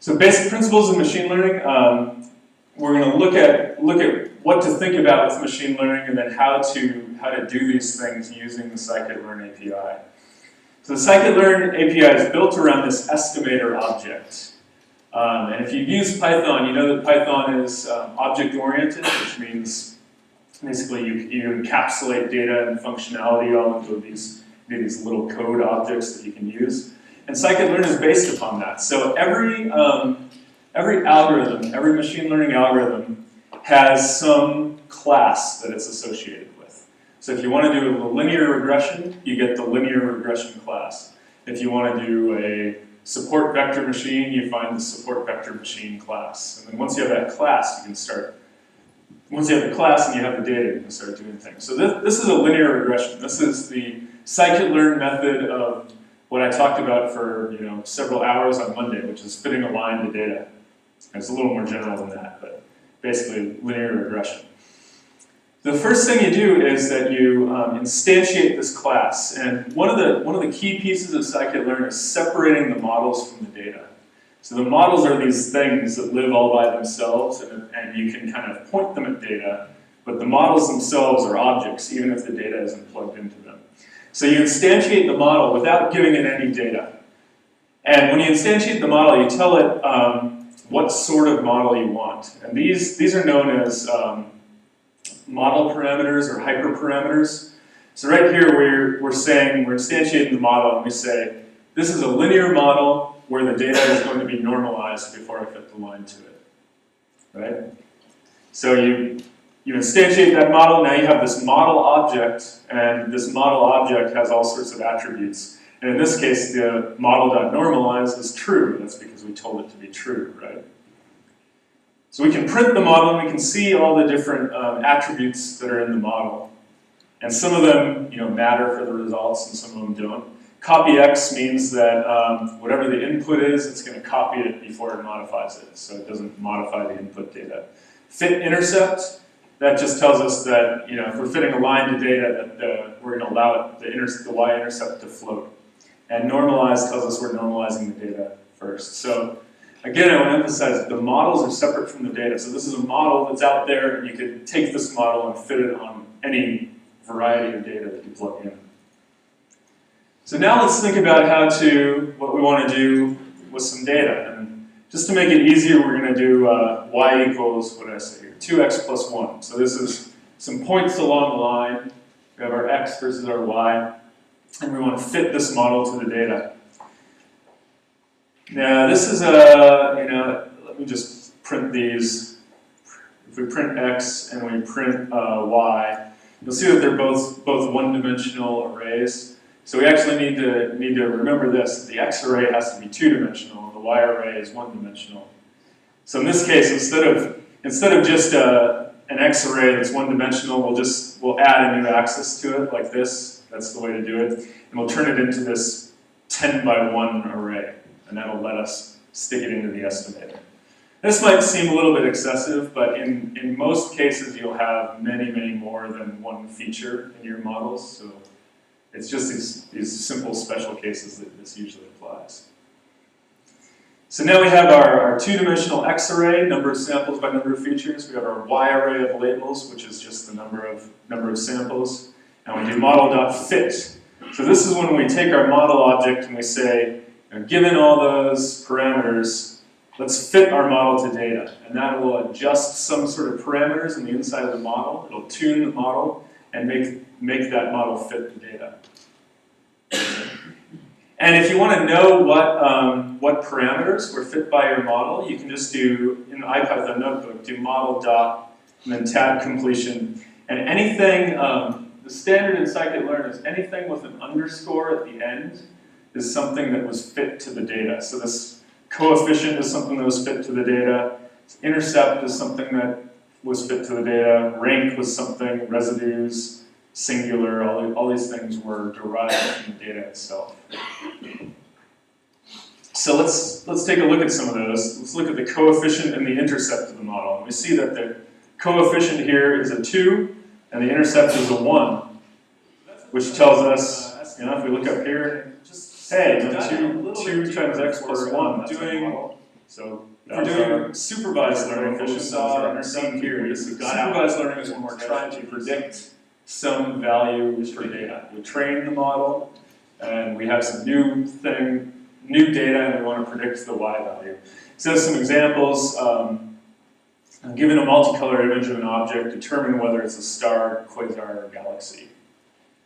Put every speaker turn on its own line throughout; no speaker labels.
So basic principles of machine learning. We're going to look at what to think about with machine learning, and then how to do these things using the scikit-learn API. So the scikit-learn API is built around this estimator object. And if you've used Python, you know that Python is object-oriented, which means basically you encapsulate data and functionality all into these little code objects that you can use. And scikit-learn is based upon that. So every algorithm, every machine learning algorithm has some class that it's associated with. So if you want to do a linear regression, you get the linear regression class. If you want to do a support vector machine, you find the support vector machine class. And then once you have that class, you can start. Once you have the class and you have the data, you can start doing things. So this is a linear regression. This is the scikit-learn method of what I talked about for several hours on Monday, which is fitting a line to data. It's a little more general than that, but basically linear regression. The first thing you do is that you instantiate this class, and one of the key pieces of scikit-learn is separating the models from the data. So the models are these things that live all by themselves, and you can kind of point them at data, but the models themselves are objects, even if the data isn't plugged into them. So you instantiate the model without giving it any data. And when you instantiate the model, you tell it what sort of model you want. And these are known as model parameters or hyperparameters. So right here we're instantiating the model, and we say, this is a linear model where the data is going to be normalized before I fit the line to it. Right? So you instantiate that model, now you have this model object, and this model object has all sorts of attributes. And in this case, the model.normalize is true. That's because we told it to be true, right? So we can print the model, and we can see all the different attributes that are in the model. And some of them matter for the results, and some of them don't. Copy X means that whatever the input is, it's going to copy it before it modifies it, so it doesn't modify the input data. Fit intercept, that just tells us that if we're fitting a line to data, that we're going to allow the y-intercept to float. And normalize tells us we're normalizing the data first. So again, I want to emphasize that the models are separate from the data. So this is a model that's out there, and you could take this model and fit it on any variety of data that you plug in. So now let's think about what we want to do with some data. And just to make it easier, we're going to do y equals, what did I say here, 2x plus 1. So this is some points along the line. We have our x versus our y, and we want to fit this model to the data. Now this is let me just print these. If we print x and we print y, you'll see that they're both one-dimensional arrays. So we actually need to remember this: the x array has to be two-dimensional, and the y array is one-dimensional. So in this case, instead of just an x array that's one-dimensional, we'll add a new axis to it like this. That's the way to do it, and we'll turn it into this 10x1 array, and that'll let us stick it into the estimator. This might seem a little bit excessive, but in most cases you'll have many more than one feature in your models, so it's just these simple special cases that this usually applies. So now we have our two-dimensional x array, number of samples by number of features. We have our y array of labels, which is just the number of samples. And we do model.fit. So this is when we take our model object and we say, given all those parameters, let's fit our model to data. And that will adjust some sort of parameters in the inside of the model. It'll tune the model and make that model fit the data. And if you want to know what parameters were fit by your model, you can just do, in the IPython notebook, do model dot and then tab completion. And anything, the standard in scikit-learn is anything with an underscore at the end is something that was fit to the data. So this coefficient is something that was fit to the data. Intercept is something that was fit to the data. Rank was something, residues, singular, all these things were derived from the data itself. So let's take a look at some of those. Let's look at the coefficient and the intercept of the model. And we see that the coefficient here is a 2, and the intercept is a 1, which tells us, if we look up here, hey, 2 times x plus 1, doing So if we're doing supervised learning, what we saw in our scene here is supervised learning is when we're trying to predict some value for data. We train the model, and we have some new data, and we want to predict the Y value. So some examples. Given a multicolor image of an object, determine whether it's a star, quasar, or galaxy.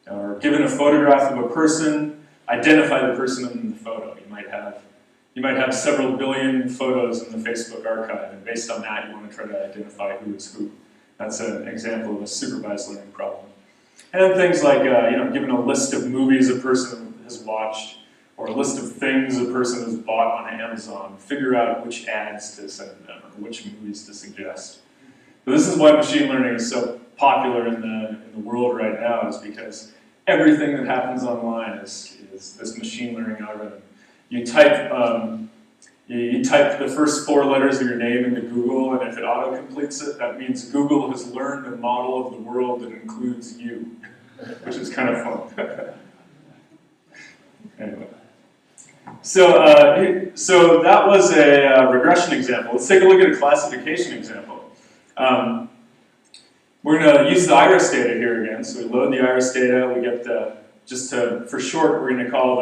Or given a photograph of a person, identify the person in the photo. You might have several billion photos in the Facebook archive, and based on that, you want to try to identify who is who. That's an example of a supervised learning problem. And then things like, given a list of movies a person has watched, or a list of things a person has bought on Amazon, figure out which ads to send them, or which movies to suggest. So this is why machine learning is so popular in the world right now, is because everything that happens online is this machine learning algorithm. You type the first 4 letters of your name into Google, and if it auto-completes it, that means Google has learned a model of the world that includes you, which is kind of fun. Anyway. So that was a regression example. Let's take a look at a classification example. We're going to use the iris data here again. So we load the iris data. We get for short, we're going to call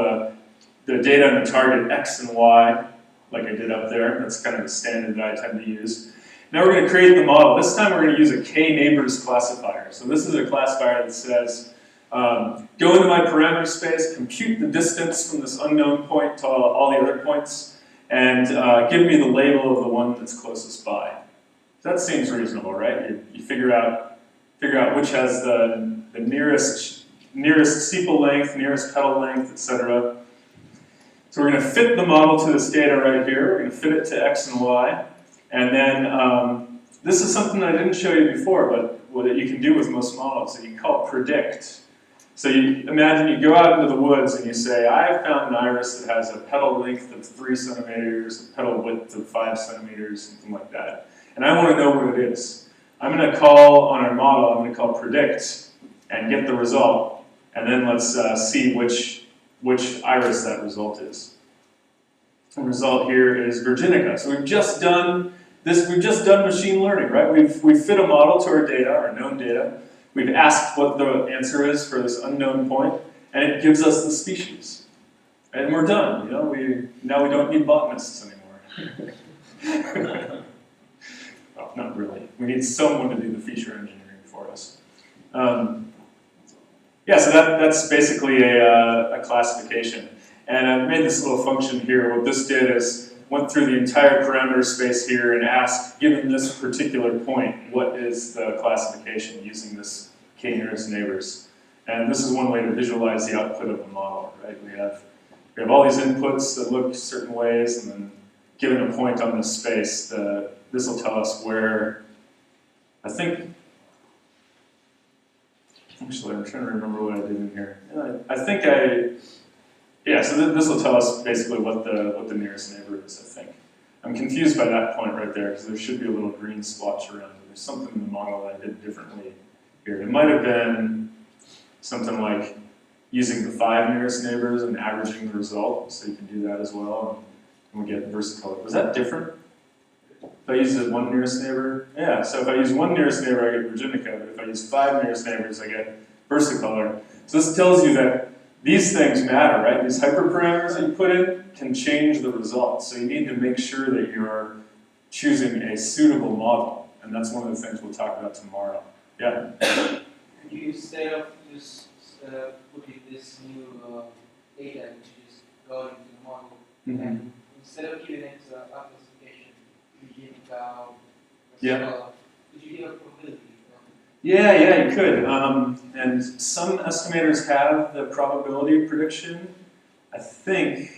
the data on the target X and Y, like I did up there. That's kind of the standard that I tend to use. Now we're going to create the model. This time we're going to use a k-neighbors classifier. So this is a classifier that says, go into my parameter space, compute the distance from this unknown point to all the other points, and give me the label of the one that's closest by. That seems reasonable, right? You figure out which has the nearest sepal length, nearest petal length, etc. So we're going to fit the model to this data right here. We're going to fit it to X and Y. And then this is something I didn't show you before, but what you can do with most models, that you can call predict. So you imagine you go out into the woods and you say, I have found an iris that has a petal length of 3 centimeters, a petal width of 5 centimeters, something like that. And I want to know what it is. I'm going to call on our model, I'm going to call predict and get the result. And then let's see which iris that result is. The result here is Virginica. So we've just done machine learning, right? We've fit a model to our data, our known data. We've asked what the answer is for this unknown point, and it gives us the species. And we're done. Now we don't need botanists anymore. Well, not really. We need someone to do the feature engineering for us. Yeah, so that's basically a classification. And I've made this little function here. What this did is went through the entire parameter space here and asked, given this particular point, what is the classification using this k-nearest neighbors? And this is one way to visualize the output of the model, right? We have all these inputs that look certain ways, and then given a point on this space, this will tell us where, actually, I'm trying to remember what I did in here. So this will tell us basically what the nearest neighbor is, I think. I'm confused by that point right there, because there should be a little green splotch around it. There's something in the model that I did differently here. It might have been something like using the 5 nearest neighbors and averaging the result, so you can do that as well, and we get versicolor. Was that different? If I use the 1 nearest neighbor, yeah, so if I use 1 nearest neighbor, I get Virginica, but if I use 5 nearest neighbors, I get versicolor. So this tells you that these things matter, right? These hyperparameters that you put in can change the results. So you need to make sure that you're choosing a suitable model, and that's one of the things we'll talk about tomorrow. Yeah?
You instead of just putting this new data, which is going into the model, and instead of giving it a classification, you give it could you give a probability?
Yeah, you could. And some estimators have the probability of prediction. I think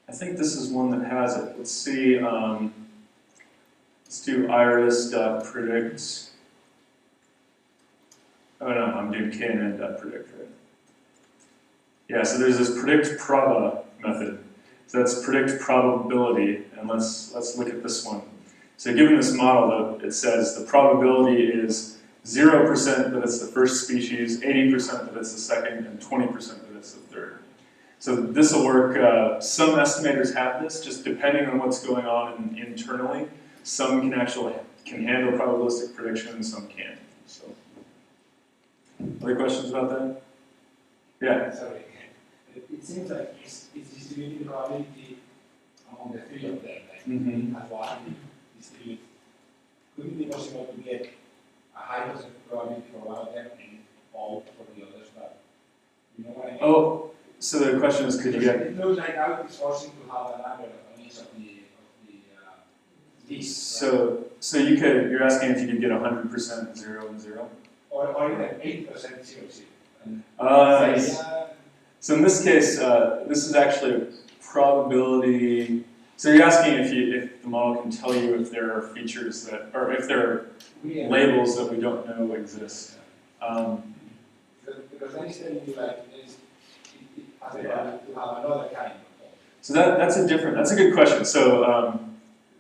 this is one that has it. Let's see. Let's do iris.predict. Oh no, I'm doing knn.predict, right? Yeah, so there's this predict proba method. So that's predict probability, and let's look at this one. So given this model, it says the probability is 0% that it's the first species, 80% that it's the second, and 20% that it's the third. So this will work, some estimators have this, just depending on what's going on internally. Some can handle probabilistic prediction and some can't. So, other questions about that? Yeah?
Sorry. It seems like it's distributing probability among the three of them, like as one distribute. Could it be possible to get a high percent probability for one of them and all for the others? But you know what I mean?
Oh, so the question is, could you get...
It looks like now it's forcing to have a number on each of these.
So you're asking if you could get 100% 0 and 0?
Or even 80% 0, 0.
So in this case, this is actually a probability. So you're asking if the model can tell you if there are features that, or if there are labels that we don't know exist.
Because then it's telling you like it has to have another kind of.
So that's a good question. So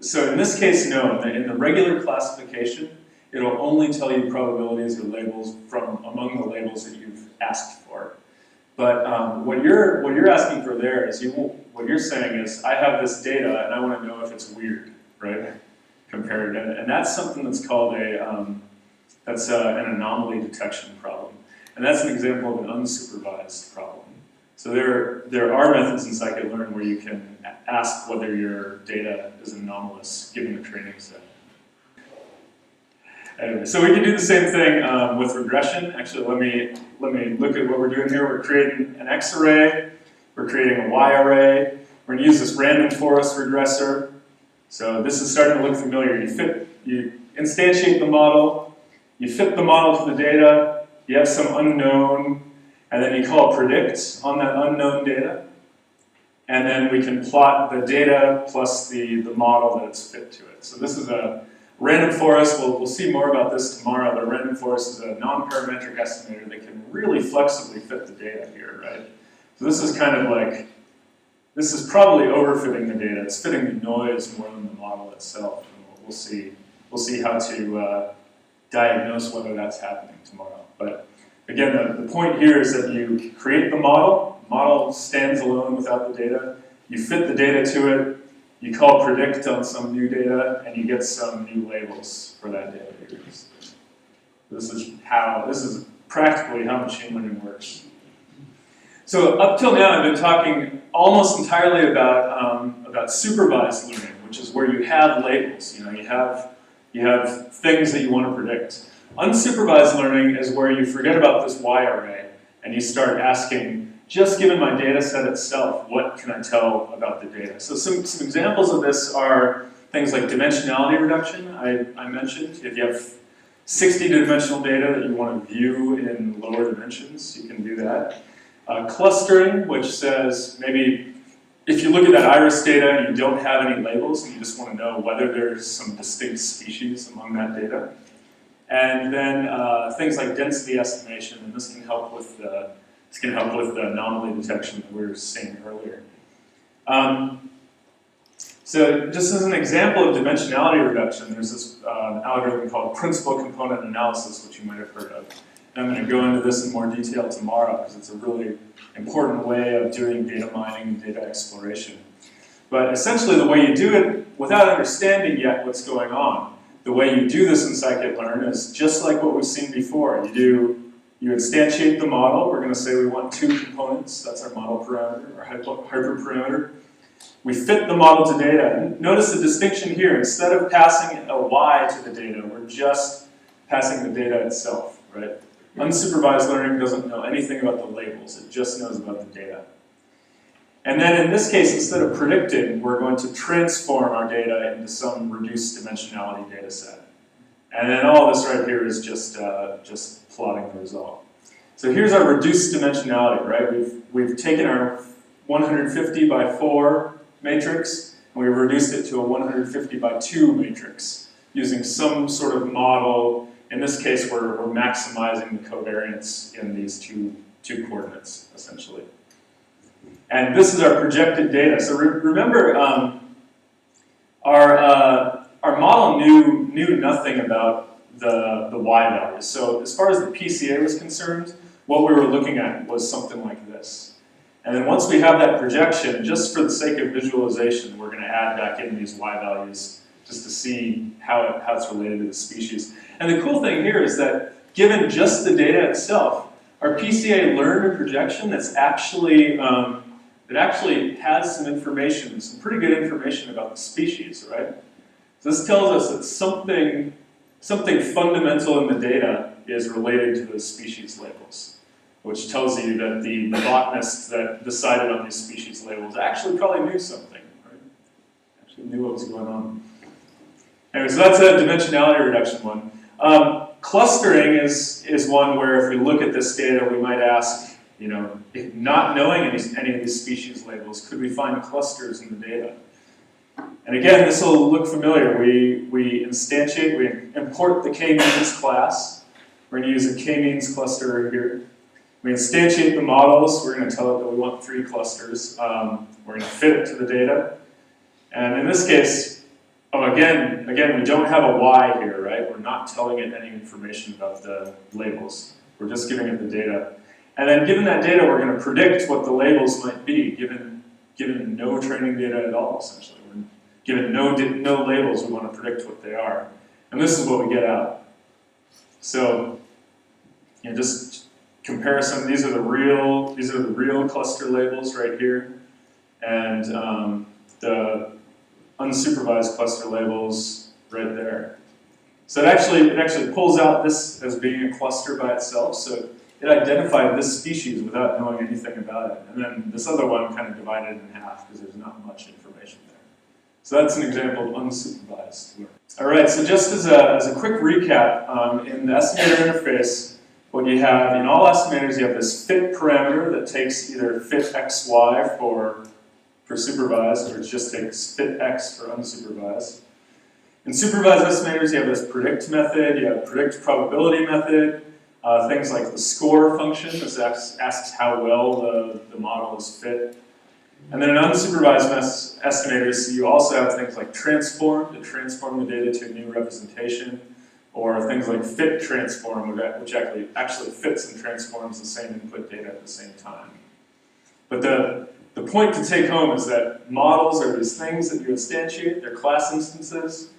so in this case, no. In the regular classification, it'll only tell you probabilities or labels from among the labels that you've asked for. But what you're asking for there is what you're saying is I have this data and I want to know if it's weird, right? Compared, and that's something that's called an anomaly detection problem, and that's an example of an unsupervised problem. So there are methods in scikit-learn where you can ask whether your data is anomalous given a training set. Anyway, so we can do the same thing with regression. Actually, let me look at what we're doing here. We're creating an X array. We're creating a Y array. We're going to use this random forest regressor. So this is starting to look familiar. You instantiate the model. You fit the model to the data. You have some unknown, and then you call predict on that unknown data. And then we can plot the data plus the model that it's fit to it. So this is a random forest. We'll see more about this tomorrow, but a random forest is a non-parametric estimator that can really flexibly fit the data here, right? So this is kind of like, this is probably overfitting the data. It's fitting the noise more than the model itself. And we'll see how to diagnose whether that's happening tomorrow. But again, the point here is that you create the model. The model stands alone without the data. You fit the data to it. You call predict on some new data, and you get some new labels for that data. This is practically how machine learning works. So up till now, I've been talking almost entirely about supervised learning, which is where you have labels. You have things that you want to predict. Unsupervised learning is where you forget about this Y array, and you start asking, just given my data set itself, what can I tell about the data? So some examples of this are things like dimensionality reduction, I mentioned. If you have 60-dimensional data that you want to view in lower dimensions, you can do that. Clustering, which says maybe if you look at that iris data and you don't have any labels and you just want to know whether there's some distinct species among that data. And then things like density estimation, and this can help with the anomaly detection that we were seeing earlier. So just as an example of dimensionality reduction, there's this algorithm called principal component analysis, which you might have heard of. And I'm going to go into this in more detail tomorrow because it's a really important way of doing data mining and data exploration. But essentially the way you do it, without understanding yet what's going on, the way you do this in scikit-learn is just like what we've seen before. You instantiate the model. We're going to say we want 2 components. That's our model parameter, our hyperparameter. We fit the model to data. And notice the distinction here. Instead of passing a Y to the data, we're just passing the data itself, right? Unsupervised learning doesn't know anything about the labels. It just knows about the data. And then in this case, instead of predicting, we're going to transform our data into some reduced dimensionality data set. And then all this right here is just plotting the result. So here's our reduced dimensionality, right? We've taken our 150 by 4 matrix, and we've reduced it to a 150 by 2 matrix using some sort of model. In this case, we're maximizing the covariance in these two coordinates, essentially. And this is our projected data. So remember, our model knew nothing about the Y values. So as far as the PCA was concerned, what we were looking at was something like this. And then once we have that projection, just for the sake of visualization, we're going to add back in these y values just to see how it's related to the species. And the cool thing here is that given just the data itself, our PCA learned a projection that's actually, it actually has some information, some pretty good information about the species, right? So this tells us that something fundamental in the data is related to those species labels, which tells you that the botanists that decided on these species labels actually probably knew something, right? Actually knew what was going on. Anyway, so that's a dimensionality reduction one. Clustering is one where if we look at this data, we might ask, you know, if not knowing any of these species labels, could we find clusters in the data? And again, this will look familiar. We instantiate, we import the k-means class. We're going to use a k-means cluster here. We instantiate the models. We're going to tell it that we want 3 clusters. We're going to fit it to the data. And in this case, again, we don't have a y here, right? We're not telling it any information about the labels. We're just giving it the data. And then given that data, we're going to predict what the labels might be, given no training data at all, essentially. We're given no labels, we want to predict what they are. And this is what we get out. So, you know, just comparison, these are the real cluster labels right here. And the unsupervised cluster labels right there. So it actually pulls out this as being a cluster by itself. So it identified this species without knowing anything about it. And then this other one kind of divided it in half because there's not much information there. So that's an example of unsupervised learning. All right, so just as a quick recap, in the estimator interface, what you have in all estimators, you have this fit parameter that takes either fit xy for supervised, or it just takes fit x for unsupervised. In supervised estimators, you have this predict method, you have predict probability method, things like the score function, this asks how well the model is fit. And then in unsupervised estimators, you also have things like transform, to transform the data to a new representation, or things like fit transform, which actually fits and transforms the same input data at the same time. But the point to take home is that models are these things that you instantiate, they're class instances.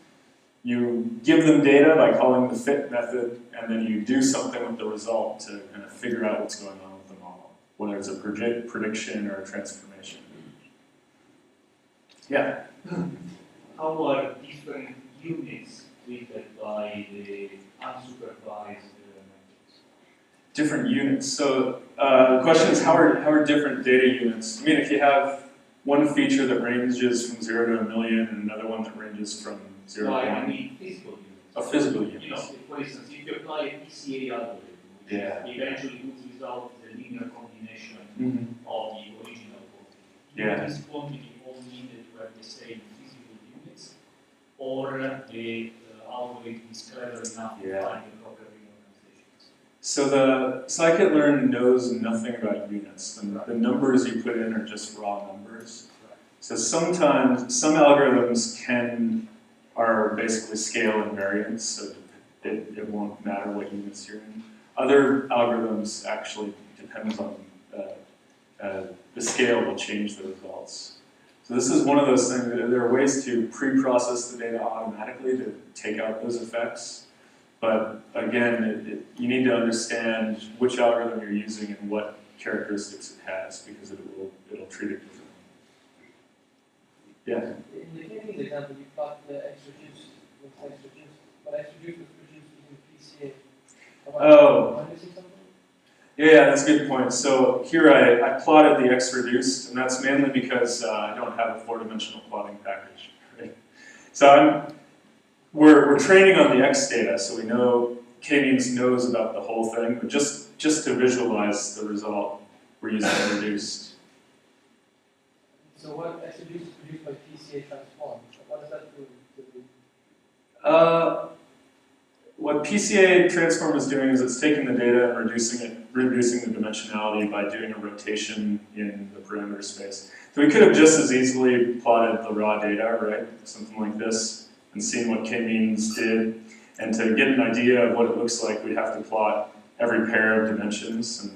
You give them data by calling the fit method, and then you do something with the result to kind of figure out what's going on with the model, whether it's a prediction or a transformation. Yeah?
How are different units treated by the unsupervised methods?
Different units. So the question is, how are different data units? I mean, if you have one feature that ranges from 0 to 1 million and another one that ranges from 0 to 1.
I mean physical units.
A physical unit.
Yes, for instance, if you apply a PCA algorithm, which eventually would result in the linear combination of the original quantity. Is quantity all needed to have the same physical units, or the algorithm is clever enough to find the proper reorganizations?
So the scikit-learn knows nothing about units. The numbers you put in are just raw numbers. So sometimes some algorithms are basically scale invariant, so it won't matter what units you're in. Other algorithms actually depends on the scale will change the results. So this is one of those things. There are ways to pre-process the data automatically to take out those effects. But again, you need to understand which algorithm you're using and what characteristics it has, because it'll treat it differently. Yeah?
In the k-means example, you plot the extra juice with extra juice, but extra juice was produced using PCA. Am I missing something?
Yeah, that's a good point. So here I plotted the X reduced, and that's mainly because I don't have a 4-dimensional plotting package. Right? So we're training on the X data, so we know k-means knows about the whole thing, but just to visualize the result, we're using reduced.
So what extra juice is produced by PCA transform? What does that do?
What PCA transform is doing is it's taking the data and reducing the dimensionality by doing a rotation in the parameter space. So we could have just as easily plotted the raw data, right? Something like this, and seen what k-means did. And to get an idea of what it looks like, we'd have to plot every pair of dimensions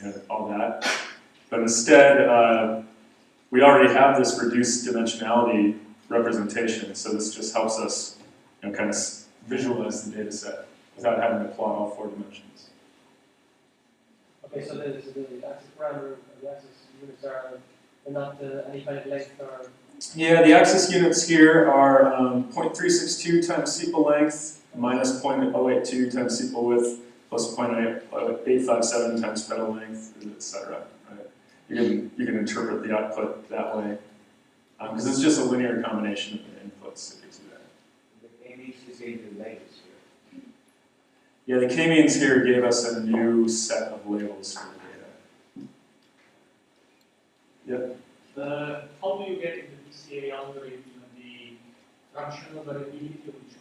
and all that. But instead, we already have this reduced dimensionality representation, so this just helps us kind of visualize the data set without having to plot all 4 dimensions.
Okay, so the axis parameter, the axis units are not any kind of length or...
Yeah, the axis units here are 0.362 times sepal length minus 0.082 times sepal width plus 0.857 times petal length, etc. Right? You can interpret the output that way because it's just a linear combination of the inputs that gives you that.
The k-means is in the labels here.
Yeah, the k-means here gave us a new set of labels for the data. Yep.
How do you get in the PCA algorithm the fractional variability of each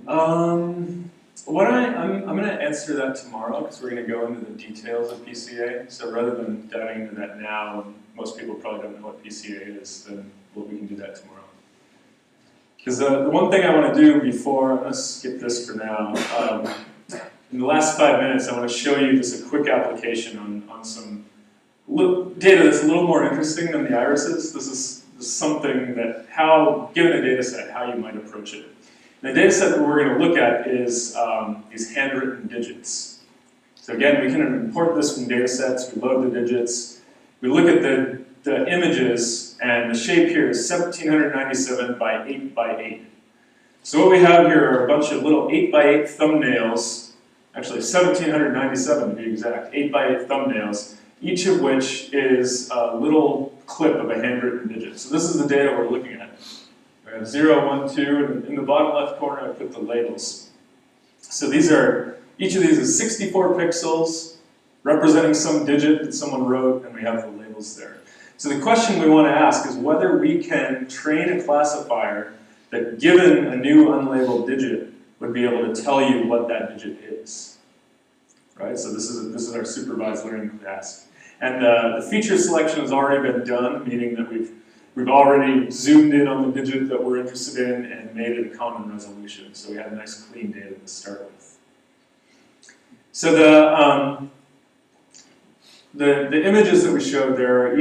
component?
I'm going to answer that tomorrow because we're going to go into the details of PCA. So rather than diving into that now, and most people probably don't know what PCA is, then we can do that tomorrow. Because the one thing I want to do before, I'm going to skip this for now. In the last 5 minutes, I want to show you just a quick application on some data that's a little more interesting than the irises. This is something that, given a data set, how you might approach it. And the data set that we're going to look at is these handwritten digits. So again, we can import this from data sets, we load the digits, we look at the images, and the shape here is 1797 by 8 by 8. So what we have here are a bunch of little 8 by 8 thumbnails, actually 1797 to be exact, 8 by 8 thumbnails, each of which is a little clip of a handwritten digit. So this is the data we're looking at. We have 0, 1, 2, and in the bottom left corner I put the labels. So each of these is 64 pixels representing some digit that someone wrote, and we have the labels there. So the question we want to ask is whether we can train a classifier that, given a new unlabeled digit, would be able to tell you what that digit is. Right? So this is our supervised learning task. And the feature selection has already been done, meaning that we've already zoomed in on the digit that we're interested in and made it a common resolution. So we have nice clean data to start with. So the images that we showed there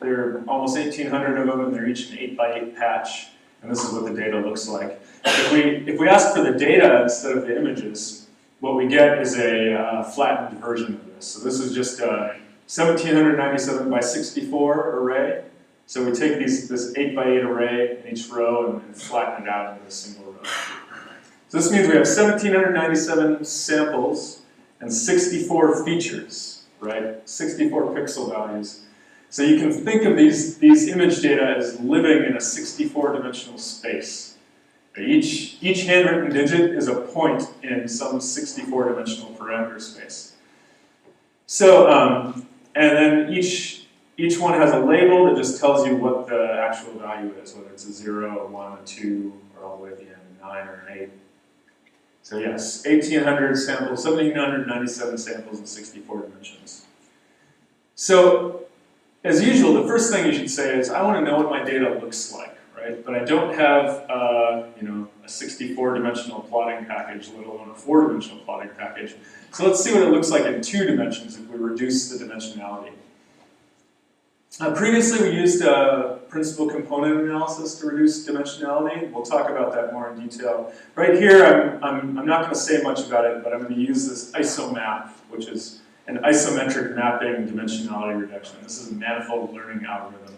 are almost 1,800 of them, and they're each an 8 by 8 patch. And this is what the data looks like. If we ask for the data instead of the images, what we get is a flattened version of this. So this is just a 1797 by 64 array. So we take this 8 by 8 array in each row and flatten it out into a single row. So this means we have 1797 samples and 64 features, right? 64 pixel values. So you can think of these image data as living in a 64-dimensional space. Each handwritten digit is a point in some 64-dimensional parameter space. So, and then each one has a label that just tells you what the actual value is, whether it's a 0, a 1, a 2, or all the way at the end, a 9 or an 8. So yes, 1,800 samples, 1,797 samples in 64 dimensions. So, as usual, the first thing you should say is, I want to know what my data looks like, right? But I don't have, a 64-dimensional plotting package, let alone a 4-dimensional plotting package. So let's see what it looks like in 2 dimensions if we reduce the dimensionality. Previously, we used principal component analysis to reduce dimensionality. We'll talk about that more in detail. Right here, I'm not going to say much about it, but I'm going to use this isomap, which is an isometric mapping dimensionality reduction. This is a manifold learning algorithm.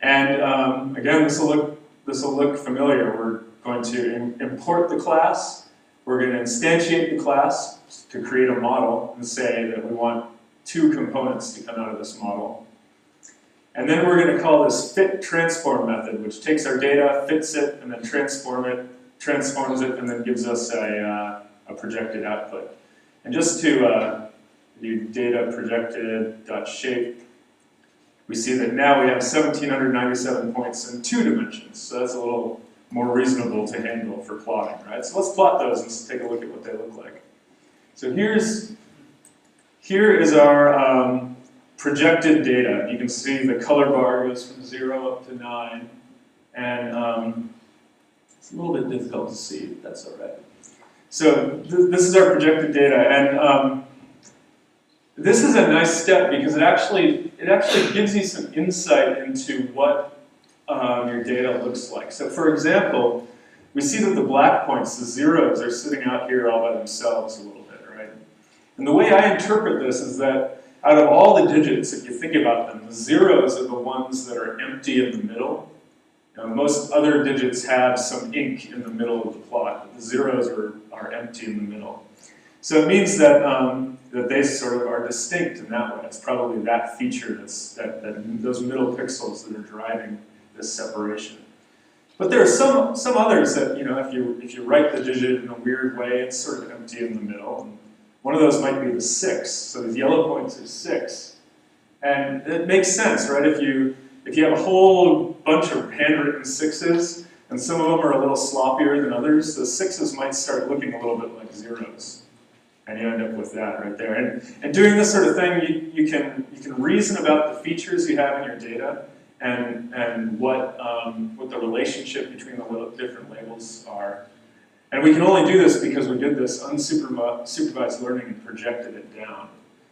And again, this will look familiar. We're going to import the class. We're going to instantiate the class to create a model and say that we want 2 components to come out of this model. And then we're going to call this fit transform method, which takes our data, fits it, and then transforms it, and then gives us a projected output. And just to do data projected.shape, we see that now we have 1,797 points in 2 dimensions. So that's a little more reasonable to handle for plotting, right? So let's plot those and take a look at what they look like. So here is our projected data. You can see the color bar goes from 0 up to 9, and it's a little bit difficult to see, but that's all right. So this is our projected data, and this is a nice step because it actually gives you some insight into what your data looks like. So for example, we see that the black points, the zeros, are sitting out here all by themselves a little bit, right? And the way I interpret this is that out of all the digits, if you think about them, the zeros are the ones that are empty in the middle. Most other digits have some ink in the middle of the plot, but the zeros are empty in the middle. So it means that that they sort of are distinct in that way. It's probably that feature those middle pixels that are driving this separation. But there are some others that, if you write the digit in a weird way, it's sort of empty in the middle. And one of those might be the 6. So these yellow points are 6. And it makes sense, right? If you have a whole bunch of handwritten 6s, and some of them are a little sloppier than others, the 6s might start looking a little bit like zeros. And you end up with that right there. And doing this sort of thing, you can reason about the features you have in your data and what the relationship between the different labels are. And we can only do this because we did this unsupervised learning and projected it down.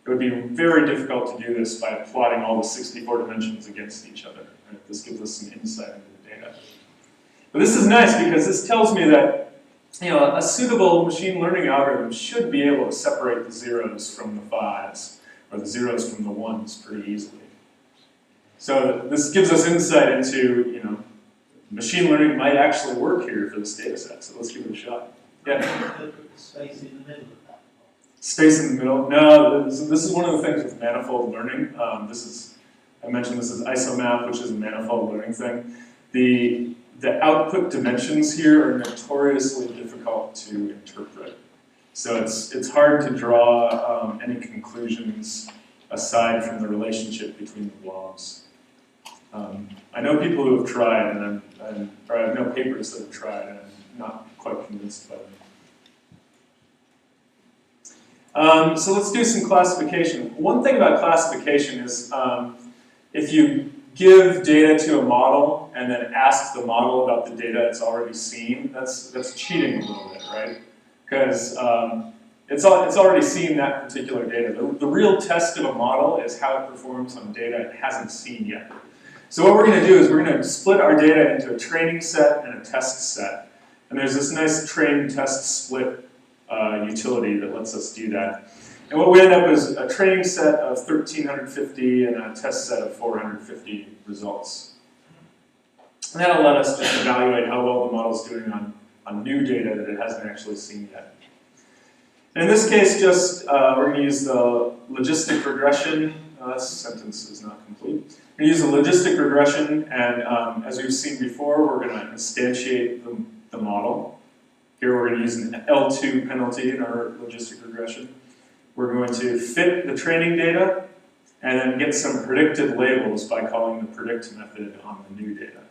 It would be very difficult to do this by plotting all the 64 dimensions against each other. Right? This gives us some insight into the data. But this is nice because this tells me that a suitable machine learning algorithm should be able to separate the zeros from the 5s, or the zeros from the 1s pretty easily. So this gives us insight into, machine learning might actually work here for this data set, so let's give it a shot. Yeah?
Space in the middle of that.
Space in the middle? No, this is one of the things with manifold learning. I mentioned this is isomap, which is a manifold learning thing. The output dimensions here are notoriously difficult to interpret. So it's hard to draw any conclusions aside from the relationship between the blobs. I know people who have tried, or I have no papers that have tried, and I'm not quite convinced by them. So let's do some classification. One thing about classification is if you give data to a model and then ask the model about the data it's already seen, that's cheating a little bit, right? Because it's already seen that particular data. The real test of a model is how it performs on data it hasn't seen yet. So what we're going to do is we're going to split our data into a training set and a test set. And there's this nice train test split utility that lets us do that. And what we end up is a training set of 1,350 and a test set of 450 results. And that'll let us just evaluate how well the model's doing on new data that it hasn't actually seen yet. And in this case, we're going to use the logistic regression. This sentence is not complete. We're going to use the logistic regression, and as we've seen before, we're going to instantiate the model. Here we're going to use an L2 penalty in our logistic regression. We're going to fit the training data and then get some predicted labels by calling the predict method on the new data.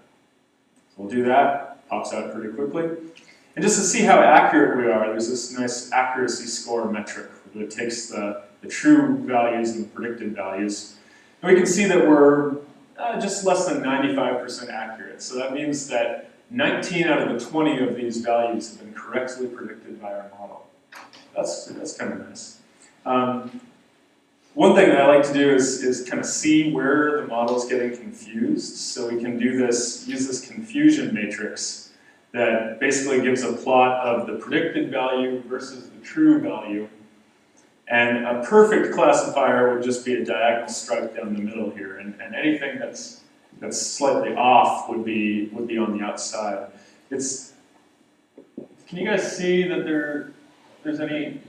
So we'll do that, pops out pretty quickly. And just to see how accurate we are, there's this nice accuracy score metric that takes the true values and the predicted values. And we can see that we're just less than 95% accurate. So that means that 19 out of the 20 of these values have been correctly predicted by our model. That's kind of nice. One thing that I like to do is kind of see where the model is getting confused. So we can use this confusion matrix that basically gives a plot of the predicted value versus the true value. And a perfect classifier would just be a diagonal stripe down the middle here, and anything that's slightly off would be on the outside. Can you guys see that there's any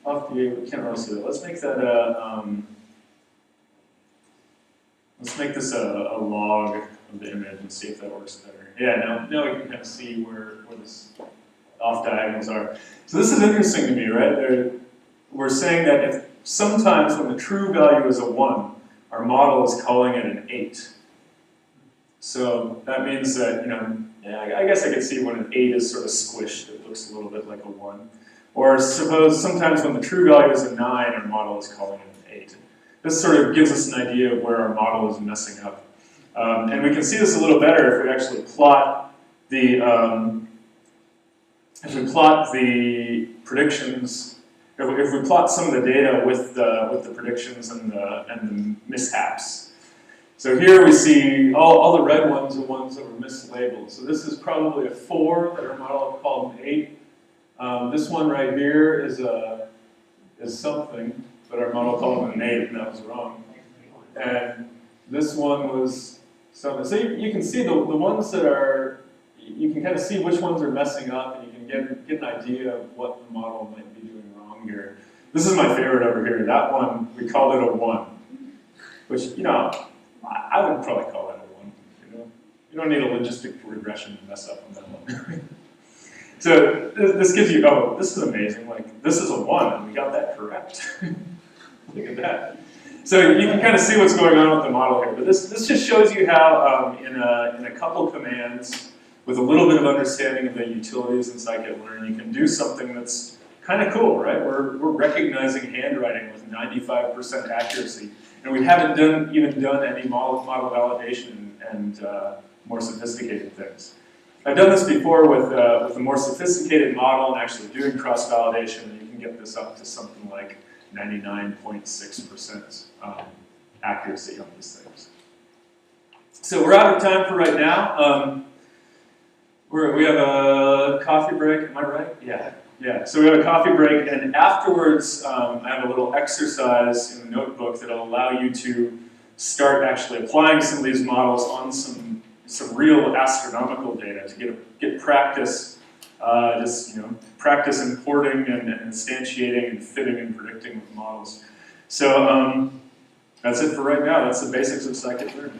off the? We can't really see that. Let's make that let's make this a log of the image and see if that works better. Yeah, now we can kind of see where this off diagonals are. So this is interesting to me, right? We're saying that if sometimes when the true value is a 1, our model is calling it an 8. So that means that, I guess I could see when an 8 is sort of squished, it looks a little bit like a 1. Or suppose sometimes when the true value is a 9, our model is calling it an 8. This sort of gives us an idea of where our model is messing up. And we can see this a little better if we actually plot the predictions. if we plot some of the data with the predictions and the mishaps. So here we see all the red ones are ones that were mislabeled. So this is probably a 4 that our model called an 8. This one right here is something, but our model called it an 8, and that was wrong. And this one was something. So you can see the ones that are, you can kind of see which ones are messing up, and you can get an idea of what the model might be doing wrong here. This is my favorite over here. That one, we called it a 1, which, you know, I would probably call that a 1. You know? You don't need a logistic regression to mess up on that one. So this gives you, oh, this is amazing. Like, this is a 1, and we got that correct. Look at that. So you can kind of see what's going on with the model here. But this just shows you how, in a couple commands, with a little bit of understanding of the utilities in scikit-learn, you can do something that's kind of cool, right? We're recognizing handwriting with 95% accuracy. And we haven't even done any model validation and more sophisticated things. I've done this before with a more sophisticated model and actually doing cross-validation, and you can get this up to something like 99.6% accuracy on these things. So we're out of time for right now. We have a coffee break, am I right? Yeah. So we have a coffee break, and afterwards I have a little exercise in the notebook that'll allow you to start actually applying some of these models on some real astronomical data to get practice, practice importing and instantiating and fitting and predicting with models. So that's it for right now. That's the basics of scikit-learn.